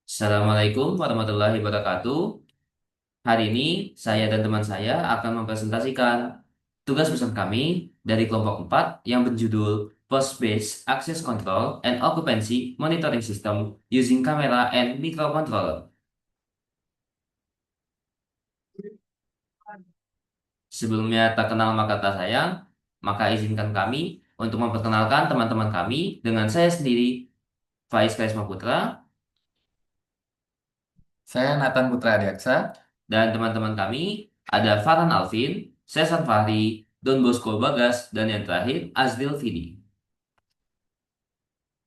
Assalamualaikum warahmatullahi wabarakatuh. Hari ini saya dan teman saya akan mempresentasikan tugas bersama kami dari kelompok 4 yang berjudul Post-Based Access Control and Occupancy Monitoring System using Camera and Microcontroller. Sebelumnya tak kenal maka tak sayang, maka izinkan kami untuk memperkenalkan teman-teman kami dengan saya sendiri, Faiz Karisma Putra, Saya Nathan Putra Adiaksa. dan teman-teman kami ada Farhan Alvin, Sesan Fahri, Don Bosco Bagas, dan yang terakhir Azril Fidi.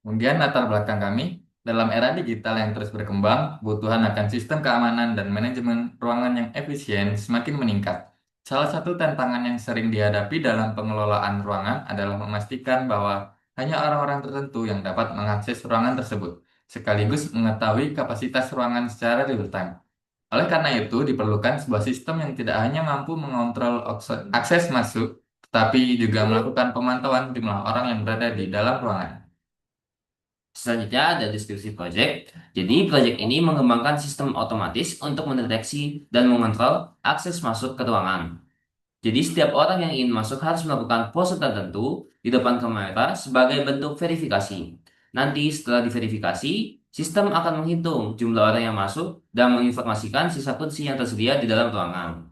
Kemudian latar belakang kami, dalam era digital yang terus berkembang, kebutuhan akan sistem keamanan dan manajemen ruangan yang efisien semakin meningkat. Salah satu tantangan yang sering dihadapi dalam pengelolaan ruangan adalah memastikan bahwa hanya orang-orang tertentu yang dapat mengakses ruangan tersebut, sekaligus mengetahui kapasitas ruangan secara real time. Oleh karena itu, diperlukan sebuah sistem yang tidak hanya mampu mengontrol akses masuk, tetapi juga melakukan pemantauan jumlah orang yang berada di dalam ruangan. Selanjutnya ada deskripsi project. Jadi, project ini mengembangkan sistem otomatis untuk mendeteksi dan mengontrol akses masuk ke ruangan. Jadi, setiap orang yang ingin masuk harus melakukan pose tertentu di depan kamera sebagai bentuk verifikasi. Nanti, setelah diverifikasi, sistem akan menghitung jumlah orang yang masuk dan menginformasikan sisa kunci yang tersedia di dalam ruangan.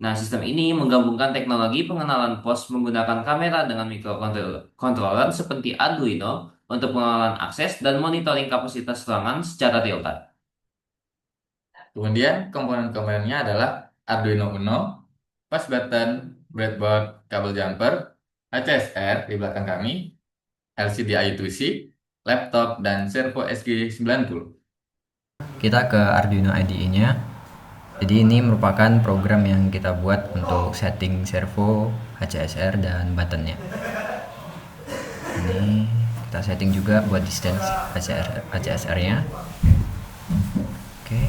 Nah, sistem ini menggabungkan teknologi pengenalan pos menggunakan kamera dengan microcontroller seperti Arduino untuk pengenalan akses dan monitoring kapasitas ruangan secara real time. Kemudian komponen-komponennya adalah Arduino Uno, push button, breadboard, kabel jumper, HCSR di belakang kami, LCD I2C, laptop, dan servo SG90. Kita ke Arduino IDE-nya. Jadi ini merupakan program yang kita buat untuk setting servo, HCSR, dan buttonnya. Ini kita setting juga buat distance HCSR-nya. Oke,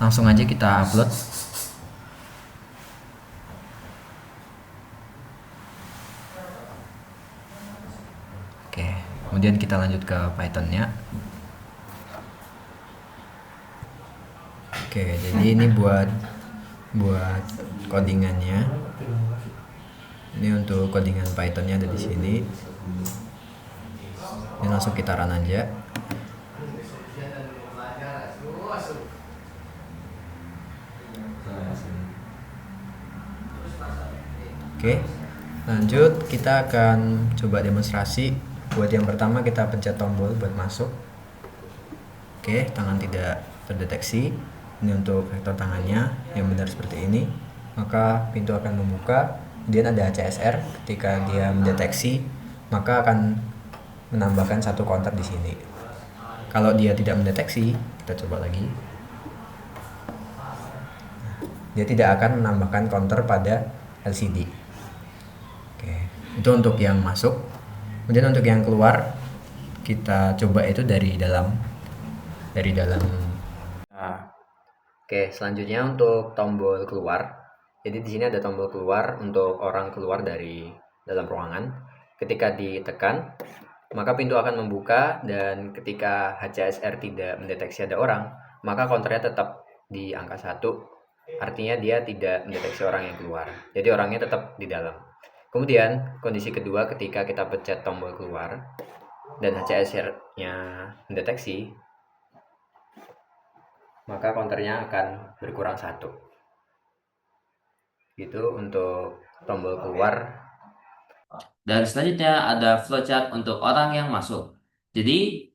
langsung aja kita upload. Oke, kemudian kita lanjut ke Python-nya. Oke, jadi ini buat codingannya. Ini untuk codingan Pythonnya ada di sini. Ini langsung kita run aja. Oke, lanjut kita akan coba demonstrasi. Buat yang pertama kita pencet tombol buat masuk. Oke, tangan tidak terdeteksi. Ini untuk vektor tangannya yang benar seperti ini. Maka pintu akan membuka. Kemudian ada HCSR. Ketika dia mendeteksi, maka akan menambahkan satu counter di sini. Kalau dia tidak mendeteksi, kita coba lagi. Dia tidak akan menambahkan counter pada LCD. Oke, itu untuk yang masuk. Kemudian untuk yang keluar, kita coba itu dari dalam. Nah, oke, selanjutnya untuk tombol keluar. Jadi di sini ada tombol keluar untuk orang keluar dari dalam ruangan. Ketika ditekan, maka pintu akan membuka, dan ketika HCSR tidak mendeteksi ada orang, maka counternya tetap di angka 1. Artinya dia tidak mendeteksi orang yang keluar. Jadi orangnya tetap di dalam. Kemudian kondisi kedua, ketika kita pencet tombol keluar dan HCSR-nya mendeteksi, maka counternya akan berkurang 1. Itu untuk tombol keluar. Dan selanjutnya ada flowchart untuk orang yang masuk. Jadi,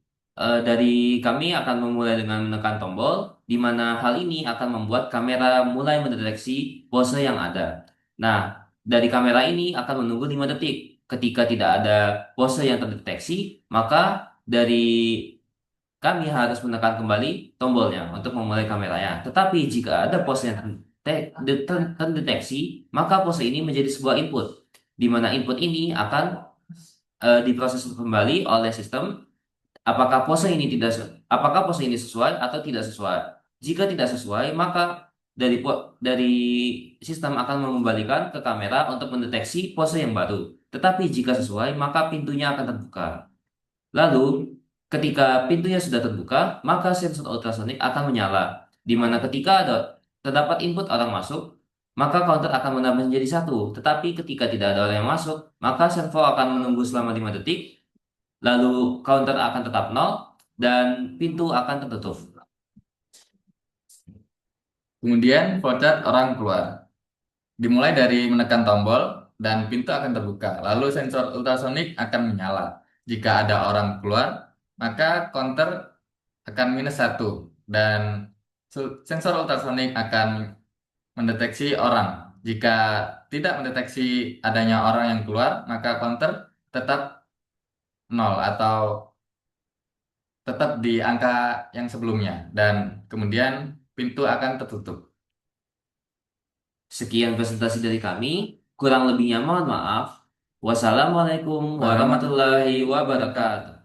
dari kami akan memulai dengan menekan tombol, di mana hal ini akan membuat kamera mulai mendeteksi pose yang ada. Nah, dari kamera ini akan menunggu 5 detik. Ketika tidak ada pose yang terdeteksi, maka dari kami harus menekan kembali tombolnya untuk memulai kameranya. Tetapi jika ada pose yang terdeteksi, maka pose ini menjadi sebuah input, di mana input ini akan diproses kembali oleh sistem apakah pose ini sesuai atau tidak sesuai. Jika tidak sesuai, maka dari sistem akan mengembalikan ke kamera untuk mendeteksi pose yang baru. Tetapi jika sesuai, maka pintunya akan terbuka. Lalu Ketika pintunya sudah terbuka, maka sensor ultrasonik akan menyala. Di mana ketika terdapat input orang masuk, maka counter akan menambah menjadi satu. Tetapi ketika tidak ada orang yang masuk, maka servo akan menunggu selama 5 detik, lalu counter akan tetap nol, dan pintu akan tertutup. Kemudian flowchart orang keluar. Dimulai dari menekan tombol dan pintu akan terbuka. Lalu sensor ultrasonik akan menyala. Jika ada orang keluar, maka counter akan -1 dan sensor ultrasonik akan mendeteksi orang. Jika tidak mendeteksi adanya orang yang keluar, maka counter tetap nol atau tetap di angka yang sebelumnya dan kemudian pintu akan tertutup. Sekian presentasi dari kami. Kurang lebihnya mohon maaf. Wassalamualaikum warahmatullahi wabarakatuh.